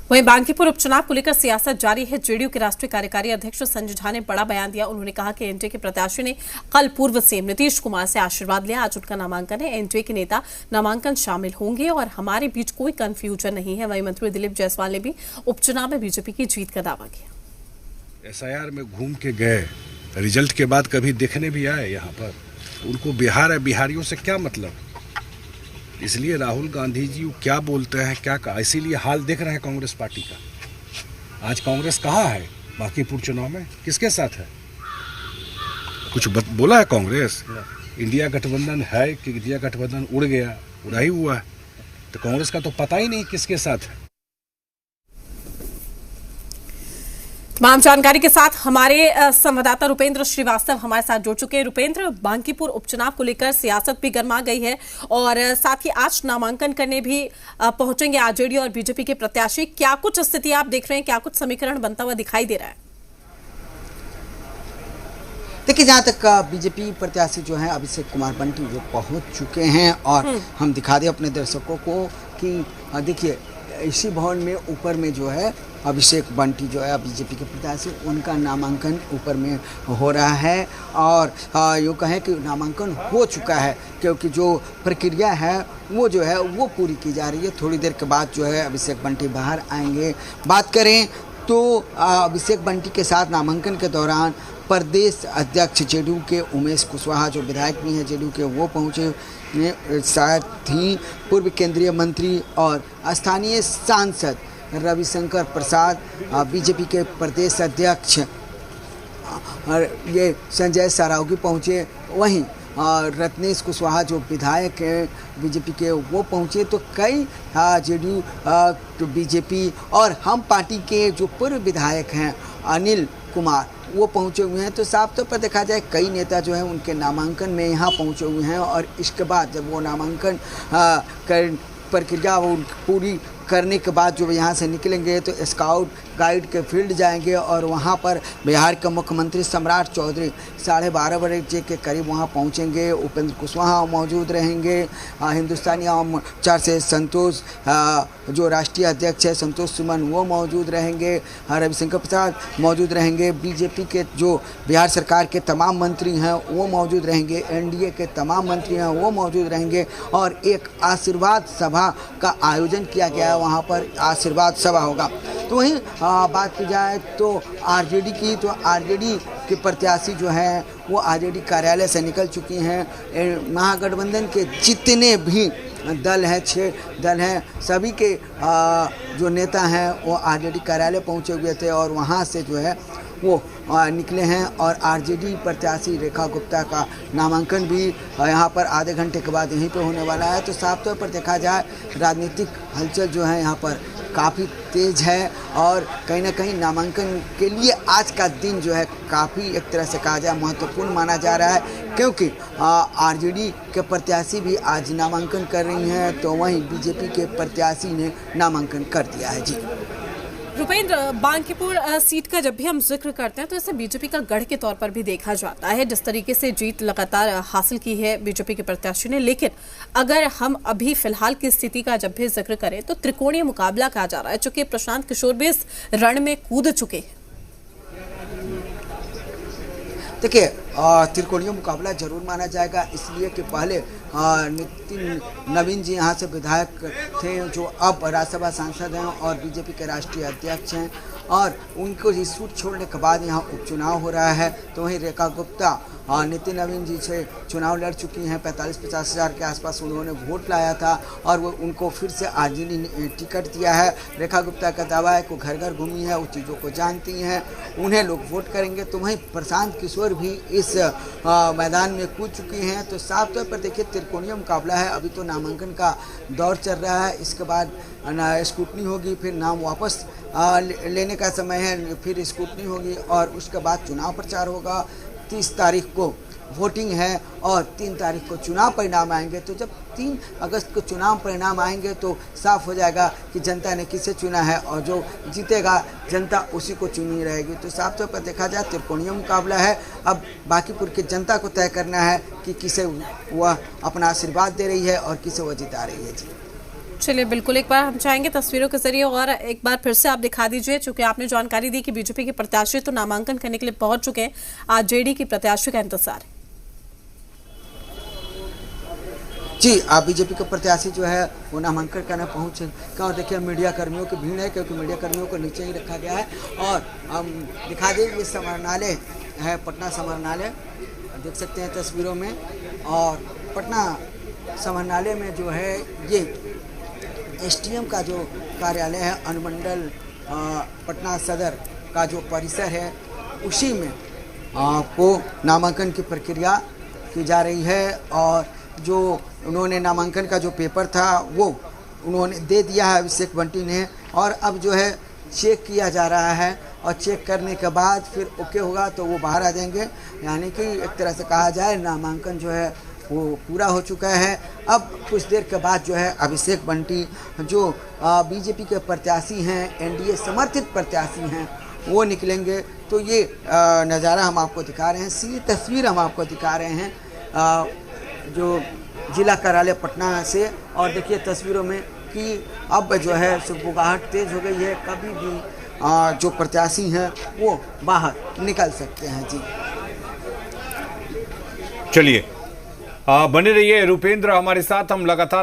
वहीं बांकीपुर उपचुनाव को लेकर सियासत जारी है। जेडीयू के राष्ट्रीय कार्यकारी अध्यक्ष संजय झा ने बड़ा बयान दिया। उन्होंने कहा कि एनडीए के प्रत्याशी ने कल पूर्व सीएम नीतीश कुमार से आशीर्वाद लिया। आज उनका नामांकन है। एनडीए के नेता नामांकन शामिल होंगे और हमारे बीच कोई कंफ्यूजन नहीं है। वहीं मंत्री दिलीप जायसवाल ने भी उपचुनाव में बीजेपी की जीत का दावा किया। एसआईआर में घूम के गए, रिजल्ट के बाद कभी देखने भी आए यहाँ पर। उनको बिहार है, बिहारियों से क्या मतलब? इसलिए राहुल गांधी जी क्या बोलते हैं, क्या कहा, इसीलिए हाल देख रहे हैं कांग्रेस पार्टी का। आज कांग्रेस कहाँ है बांकीपुर चुनाव में? किसके साथ है? कुछ बोला है कांग्रेस? इंडिया गठबंधन है कि इंडिया गठबंधन उड़ गया, उड़ा ही हुआ है। तो कांग्रेस का तो पता ही नहीं किसके साथ है। तमाम जानकारी के साथ हमारे संवाददाता रुपेंद्र श्रीवास्तव हमारे साथ जुड़ चुके हैं। रुपेंद्र, बांकीपुर उपचुनाव को लेकर सियासत भी गर्मा गई है और साथ ही आज नामांकन करने भी पहुंचेंगे आरजेडी और बीजेपी के प्रत्याशी। क्या कुछ स्थिति आप देख रहे हैं, क्या कुछ समीकरण बनता हुआ दिखाई दे रहा है? देखिए, जहाँ तक बीजेपी प्रत्याशी जो है अभिषेक कुमार बंटी वो पहुँच चुके हैं और हम दिखा दें अपने दर्शकों को कि देखिए इसी भवन में ऊपर में जो है अभिषेक बंटी जो है बीजेपी के प्रत्याशी, उनका नामांकन ऊपर में हो रहा है और यूँ कहें कि नामांकन हो चुका है क्योंकि जो प्रक्रिया है वो जो है वो पूरी की जा रही है। थोड़ी देर के बाद जो है अभिषेक बंटी बाहर आएंगे। बात करें तो अभिषेक बंटी के साथ नामांकन के दौरान प्रदेश अध्यक्ष जेडीयू के उमेश कुशवाहा जो विधायक भी हैं जेडीयू के, वो पहुँचे। साथ ही पूर्व केंद्रीय मंत्री और स्थानीय सांसद रविशंकर प्रसाद, बीजेपी के प्रदेश अध्यक्ष और ये संजय सरावगी पहुँचे। वहीं रत्नेश कुशवाहा जो विधायक हैं बीजेपी के, वो पहुँचे। तो कई जेडीयू तो बीजेपी और हम पार्टी के जो पूर्व विधायक हैं अनिल कुमार, वो पहुँचे हुए हैं। तो साफ तौर पर देखा जाए कई नेता जो हैं उनके नामांकन में यहाँ पहुँचे हुए हैं और इसके बाद जब वो नामांकन प्रक्रिया वो पूरी करने के बाद जो यहाँ से निकलेंगे तो स्काउट गाइड के फील्ड जाएंगे और वहाँ पर बिहार के मुख्यमंत्री सम्राट चौधरी 12:30 बजे के करीब वहाँ पहुँचेंगे। उपेंद्र कुशवाहा मौजूद रहेंगे। हिंदुस्तानी आवाम मोर्चा से संतोष जो राष्ट्रीय अध्यक्ष है संतोष सुमन वो मौजूद रहेंगे। रविशंकर प्रसाद मौजूद रहेंगे। बीजेपी के जो बिहार सरकार के तमाम मंत्री हैं वो मौजूद रहेंगे। एनडीए के तमाम मंत्री हैं वो मौजूद रहेंगे और एक आशीर्वाद सभा का आयोजन किया गया है। वहाँ पर आशीर्वाद सभा होगा। तो वहीं बात की जाए तो आरजेडी की, तो आरजेडी के प्रत्याशी जो हैं वो आरजेडी कार्यालय से निकल चुकी हैं। महागठबंधन के जितने भी दल हैं, 6 दल हैं, सभी के जो नेता हैं वो आरजेडी कार्यालय पहुँचे हुए थे और वहाँ से जो है वो निकले हैं और आरजेडी प्रत्याशी रेखा गुप्ता का नामांकन भी यहाँ पर आधे घंटे के बाद यहीं पे होने वाला है। तो साफ तौर पर देखा जाए राजनीतिक हलचल जो है यहाँ पर काफ़ी तेज़ है और कहीं ना कहीं नामांकन के लिए आज का दिन जो है काफ़ी एक तरह से कहा जाए महत्वपूर्ण माना जा रहा है क्योंकि आरजेडी के प्रत्याशी भी आज नामांकन कर रही हैं तो वहीं बीजेपी के प्रत्याशी ने नामांकन कर दिया है। जी रुपेंद्र, बांकीपुर सीट का जब भी हम जिक्र करते हैं तो इसे बीजेपी का गढ़ के तौर पर भी देखा जाता है। जिस तरीके से जीत लगातार हासिल की है बीजेपी के प्रत्याशी ने, लेकिन अगर हम अभी फिलहाल की स्थिति का जब भी जिक्र करें तो त्रिकोणीय मुकाबला कहा जा रहा है, चूंकि प्रशांत किशोर भी इस रण में कूद चुके हैं। देखिए, त्रिकोणीय मुकाबला जरूर माना जाएगा इसलिए कि पहले नितिन नवीन जी यहाँ से विधायक थे जो अब राज्यसभा सांसद हैं और बीजेपी के राष्ट्रीय अध्यक्ष हैं और उनको इस सीट छोड़ने के बाद यहाँ उपचुनाव हो रहा है। तो वहीं रेखा गुप्ता नितिन नवीन जी से चुनाव लड़ चुकी हैं। 45-50 हज़ार के आसपास उन्होंने वोट लाया था और वो उनको फिर से आरजेडी ने टिकट दिया है। रेखा गुप्ता का दावा है कि घर घर घूमी है, उस चीज़ों को जानती हैं, उन्हें लोग वोट करेंगे। तो वहीं प्रशांत किशोर भी इस मैदान में कूद चुकी हैं। तो साफ तौर पर देखिए त्रिकोणीय मुकाबला है। अभी तो नामांकन का दौर चल रहा है, इसके बाद स्क्रूटनी होगी, फिर नाम वापस लेने का समय है, फिर स्क्रूटनी होगी और उसके बाद चुनाव प्रचार होगा। 30 तारीख को वोटिंग है और 3 तारीख को चुनाव परिणाम आएंगे। तो जब 3 अगस्त को चुनाव परिणाम आएंगे तो साफ हो जाएगा कि जनता ने किसे चुना है और जो जीतेगा जनता उसी को चुनी रहेगी। तो साफ तौर पर देखा जाए त्रिकोणीय मुकाबला है। अब बांकीपुर की जनता को तय करना है कि किसे वह अपना आशीर्वाद दे रही है और किसे वह जिता रही है। जी चलिए बिल्कुल, एक बार हम चाहेंगे तस्वीरों के जरिए और एक बार फिर से आप दिखा दीजिए, चूंकि आपने जानकारी दी कि बीजेपी के प्रत्याशी तो नामांकन करने के लिए पहुंच चुके हैं, आज जेडी की प्रत्याशी का इंतजार है। जी, आप बीजेपी के प्रत्याशी जो है वो नामांकन करने पहुंचे। क्या देखिए मीडिया कर्मियों की भीड़ है, क्योंकि मीडिया कर्मियों को नीचे ही रखा गया है। और हम दिखा दें, ये समाहरणालय है, पटना समाहरणालय, देख सकते हैं तस्वीरों में। और पटना समाहरणालय में जो है ये एसडीएम का जो कार्यालय है, अनुमंडल पटना सदर का जो परिसर है, उसी में को नामांकन की प्रक्रिया की जा रही है। और जो उन्होंने नामांकन का जो पेपर था वो उन्होंने दे दिया है अभिषेक बंटी ने, और अब जो है चेक किया जा रहा है, और चेक करने के बाद फिर ओके होगा तो वो बाहर आ जाएंगे। यानी कि एक तरह से कहा जाए नामांकन जो है वो पूरा हो चुका है। अब कुछ देर के बाद जो है अभिषेक बंटी जो बीजेपी के प्रत्याशी हैं, एनडीए समर्थित प्रत्याशी हैं, वो निकलेंगे। तो ये नज़ारा हम आपको दिखा रहे हैं, सीधी तस्वीर हम आपको दिखा रहे हैं जो जिला कार्यालय पटना से। और देखिए तस्वीरों में कि अब जो है सुगबुगाहट तेज़ हो गई है, कभी भी जो प्रत्याशी हैं वो बाहर निकल सकते हैं। जी चलिए बने रहिए रुपेंद्र हमारे साथ, हम लगातार